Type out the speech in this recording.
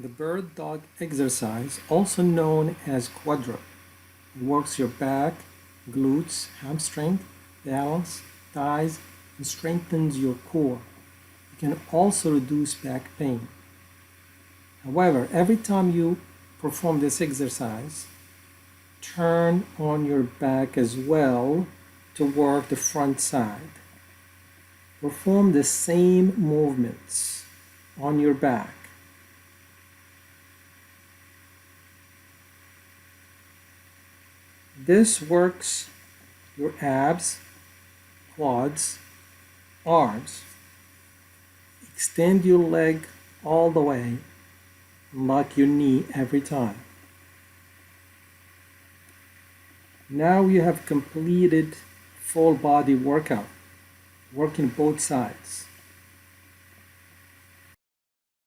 The bird dog exercise, also known as quadruped, works your back, glutes, hamstring, balance, thighs, and strengthens your core. It can also reduce back pain. However, every time you perform this exercise, turn on your back as well to work the front side. Perform the same movements on your back. This works your abs, quads, arms. Extend your leg all the way and lock your knee every time. Now you have completed full body workout, working both sides.